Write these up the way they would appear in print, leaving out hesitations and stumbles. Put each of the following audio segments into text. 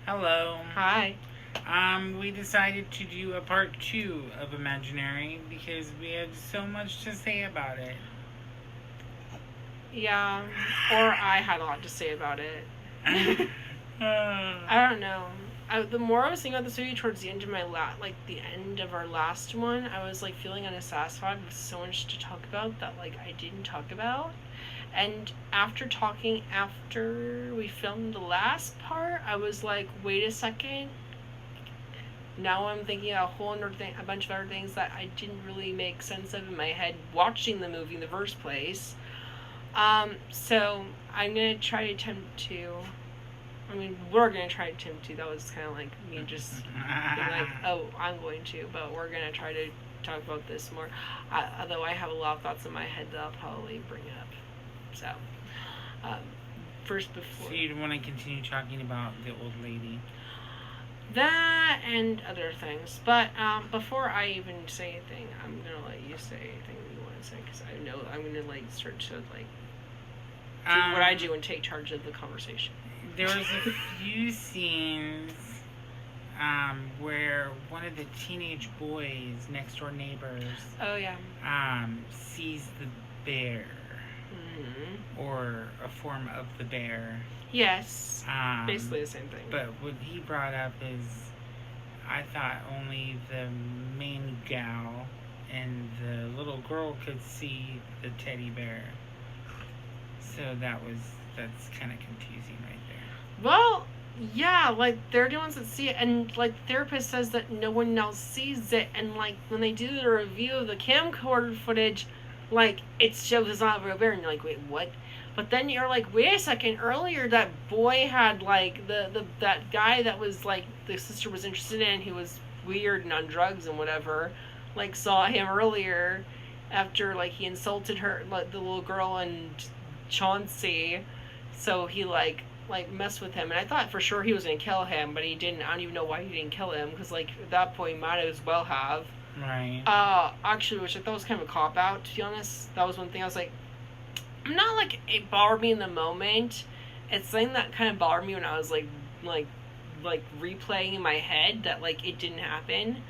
Hello. Hi. We decided to do a part two of Imaginary because we had so much to say about it. Yeah, or I had a lot to say about it. I don't know. The more I was thinking about this movie towards the end of the end of our last one, I was like feeling unsatisfied with so much to talk about that like I didn't talk about. And after we filmed the last part, I was like, wait a second. Now I'm thinking a a bunch of other things that I didn't really make sense of in my head watching the movie in the first place. So I'm gonna try to attempt to. I mean, we're gonna try to attempt to. That was kind of like me just being like, "Oh, I'm going to," but we're gonna try to talk about this more. Although I have a lot of thoughts in my head that I'll probably bring up. So, um, first before So you'd want to continue talking about the old lady? that and other things, but before I even say anything, I'm gonna let you say anything you want to say because I know I'm gonna like start to like do what I do and take charge of the conversation. There was a few scenes where one of the teenage boys, next door neighbors, Oh yeah. sees the bear. Mm-hmm. Or a form of the bear. Yes. Basically the same thing. But what he brought up is, I thought only the main gal and the little girl could see the teddy bear. So that's kind of confusing right there. Well, yeah, like they're the ones that see it, and like the therapist says that no one else sees it, and like when they do the review of the camcorder footage, like it shows it's not a real bear, and you're like, wait, what? But then you're like, wait a second, earlier that boy had like the that guy that was like the sister was interested in, who was weird and on drugs and whatever, like saw him earlier after like he insulted her, like the little girl and Chauncey, so he like messed with him, and I thought for sure he was gonna kill him, but he didn't. I don't even know why he didn't kill him, because like at that point he might as well have. Right. Actually, which I thought was kind of a cop out, to be honest. That was one thing I was like, I'm not like it bothered me in the moment. It's something that kind of bothered me when I was like replaying in my head that like it didn't happen.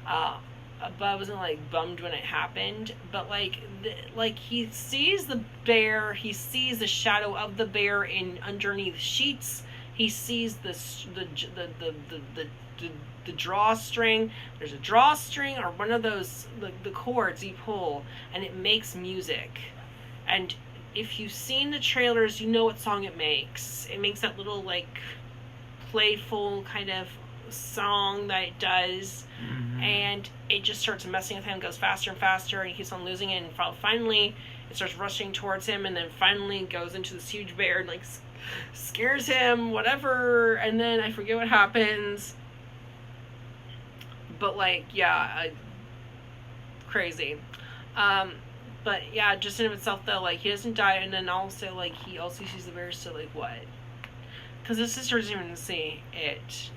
But I wasn't like bummed when it happened. But like he sees the bear, he sees the shadow of the bear in underneath sheets. He sees the drawstring. There's a drawstring or one of those the cords you pull, and it makes music. And if you've seen the trailers, you know what song it makes. It makes that little like playful kind of song that it does. Mm-hmm. And it just starts messing with him, goes faster and faster, and he keeps on losing it, and finally it starts rushing towards him, and then finally goes into this huge bear and like scares him, whatever, and then I forget what happens. But like, yeah, crazy. But yeah, just in itself though, like he doesn't die, and then also like he also sees the bear, so like what? Because his sister doesn't even see it.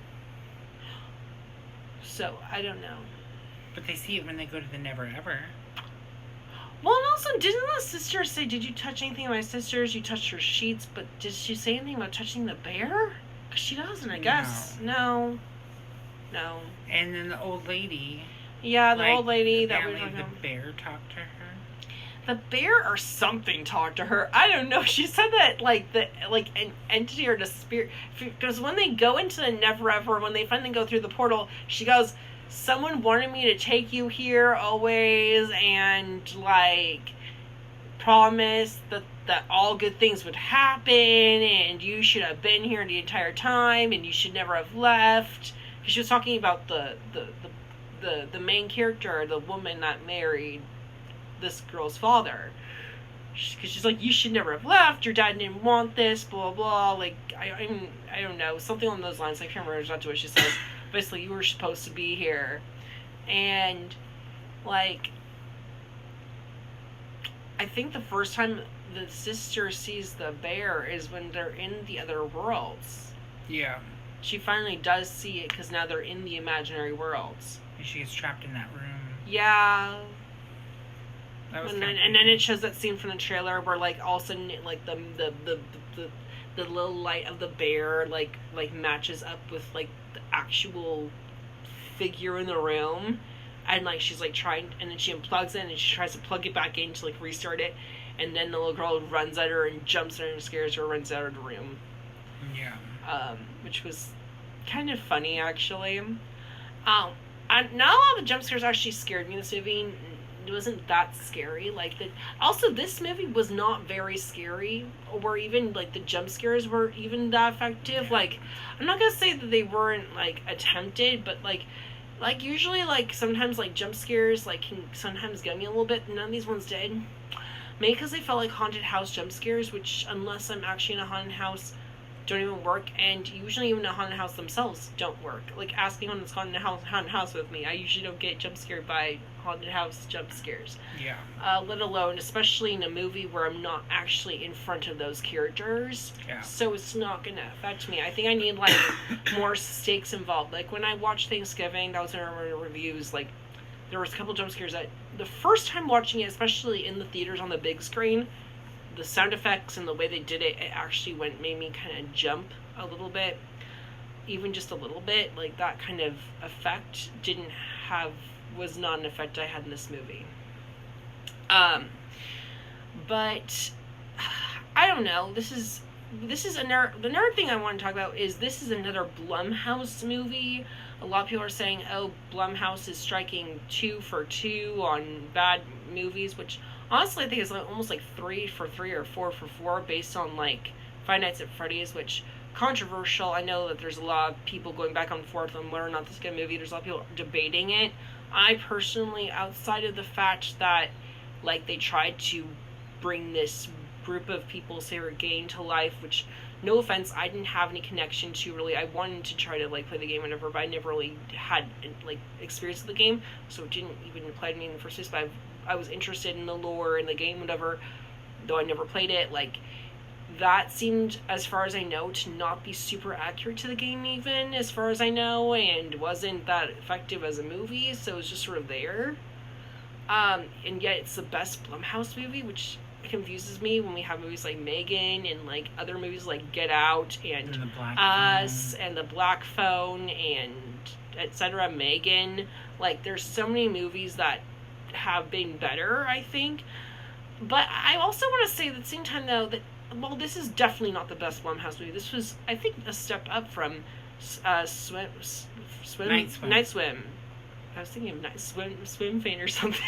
So, I don't know. But they see it when they go to the Never Ever. Well, and also, didn't the sister say, did you touch anything of my sister's? You touched her sheets, but did she say anything about touching the bear? Because she doesn't, I guess. No. And then the old lady. Yeah, the old lady that we were talking about. The bear talked to her. The bear or something talked to her. I don't know. She said that an entity or the spirit. Because when they go into the Never Ever, when they finally go through the portal, she goes, "Someone wanted me to take you here always, and like promised that all good things would happen, and you should have been here the entire time, and you should never have left." Because she was talking about the main character, the woman that married this girl's father, because she's like, you should never have left, your dad didn't want this, blah blah. Like I don't know, something along those lines. I can't remember exactly what she says. Basically, you were supposed to be here. And like I think the first time the sister sees the bear is when they're in the other worlds. Yeah, she finally does see it, because now they're in the imaginary worlds, and she gets trapped in that room. Yeah. That was and then it shows that scene from the trailer where like all of a sudden like the the little light of the bear like matches up with like the actual figure in the room, and like she's like trying, and then she unplugs it and she tries to plug it back in to like restart it, and then the little girl runs at her and jumps at her and scares her, runs out of the room. Yeah. Which was kind of funny actually. Not a lot of the jump scares actually scared me in this movie. It wasn't that scary. Like the also this movie was not very scary, or even like the jump scares were even that effective. Like I'm not gonna say that they weren't like attempted, but like usually like sometimes like jump scares like can sometimes get me a little bit. None of these ones did. Maybe because they felt like haunted house jump scares, which unless I'm actually in a haunted house, don't even work, and usually even a haunted house themselves don't work. Like ask anyone that's haunted house with me, I usually don't get jump scared by haunted house jump scares. Yeah. Let alone, especially in a movie where I'm not actually in front of those characters. Yeah. So it's not gonna affect me. I think I need like more stakes involved. Like when I watched Thanksgiving, that was in our reviews. Like there was a couple jump scares that the first time watching it, especially in the theaters on the big screen, the sound effects and the way they did it, it actually made me kind of jump a little bit, even just a little bit. Like that kind of effect was not an effect I had in this movie. But I don't know. This is another thing I want to talk about is this is another Blumhouse movie. A lot of people are saying, oh, Blumhouse is striking 2 for 2 on bad movies, which honestly I think it's like almost like 3 for 3 or 4 for 4 based on like Five Nights at Freddy's, which controversial. I know that there's a lot of people going back and forth on whether or not this is a good movie. There's a lot of people debating it. I personally, outside of the fact that like they tried to bring this group of people's favorite game to life, which no offense, I didn't have any connection to really. I wanted to try to like play the game or whatever, but I never really had like experience with the game, so it didn't even apply to me in the first place. But I was interested in the lore and the game, whatever, though I never played it. Like that seemed, as far as I know, to not be super accurate to the game, even as far as I know, and wasn't that effective as a movie. So it was just sort of there. And yet it's the best Blumhouse movie, which confuses me when we have movies like Megan and like other movies like Get Out and Us and The Black Phone and etc. Megan. Like there's so many movies that have been better, I think. But I also want to say at the same time though that this is definitely not the best Blumhouse movie. This was, I think, a step up from Night Swim. I was thinking of Swim Faint or something.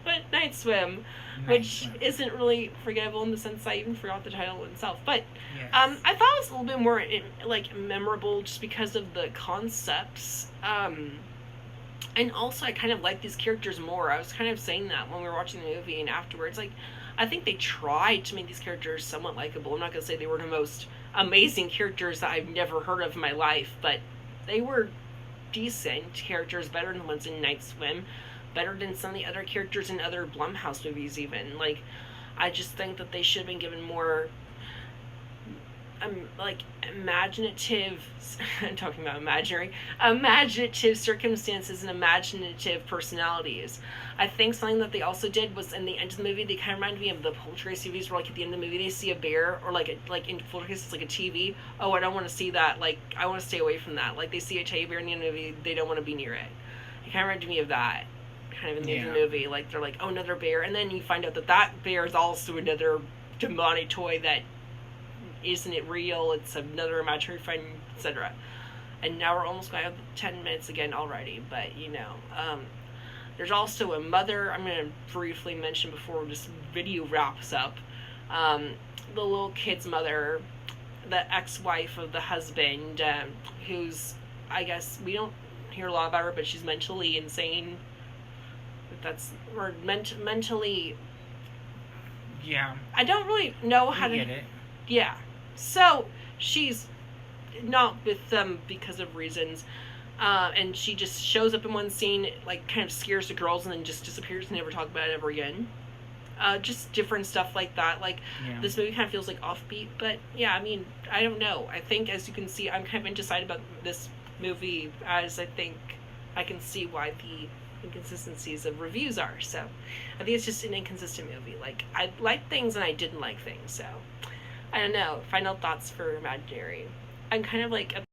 But Night Swim, which isn't really forgettable in the sense I even forgot the title itself. But yes. I thought it was a little bit more like memorable just because of the concepts. And also I kind of like these characters more. I was kind of saying that when we were watching the movie and afterwards. Like, I think they tried to make these characters somewhat likable. I'm not going to say they were the most amazing characters that I've never heard of in my life, but they were decent characters, better than the ones in Night Swim, better than some of the other characters in other Blumhouse movies even. Like, I just think that they should have been given more imaginative I'm talking about imaginative circumstances and imaginative personalities. I think something that they also did was in the end of the movie, they kind of reminded me of the Poltergeist movies where like at the end of the movie they see a bear, or like in Poltergeist it's like a TV. Oh, I don't want to see that. Like, I want to stay away from that. Like, they see a teddy bear in the end of the movie, they don't want to be near it. It kind of reminded me of that. Kind of in the end of the movie. Like, they're like, oh, another bear. And then you find out that bear is also another demonic toy that isn't it real, it's another imaginary friend, etc. And now we're almost going to have 10 minutes again already, but there's also a mother I'm going to briefly mention before this video wraps up. The little kid's mother, the ex-wife of the husband, who's, I guess, we don't hear a lot about her, but she's mentally insane. Mentally... Yeah. I don't really know how to... get it. Yeah. So, she's not with them because of reasons. And she just shows up in one scene, like, kind of scares the girls and then just disappears and never talk about it ever again. Just different stuff like that. Like, This movie kind of feels like offbeat. But, yeah, I mean, I don't know. I think, as you can see, I'm kind of undecided about this movie, as I think I can see why the inconsistencies of reviews are. So, I think it's just an inconsistent movie. Like, I liked things and I didn't like things, so... I don't know. Final thoughts for Imaginary. I'm kind of like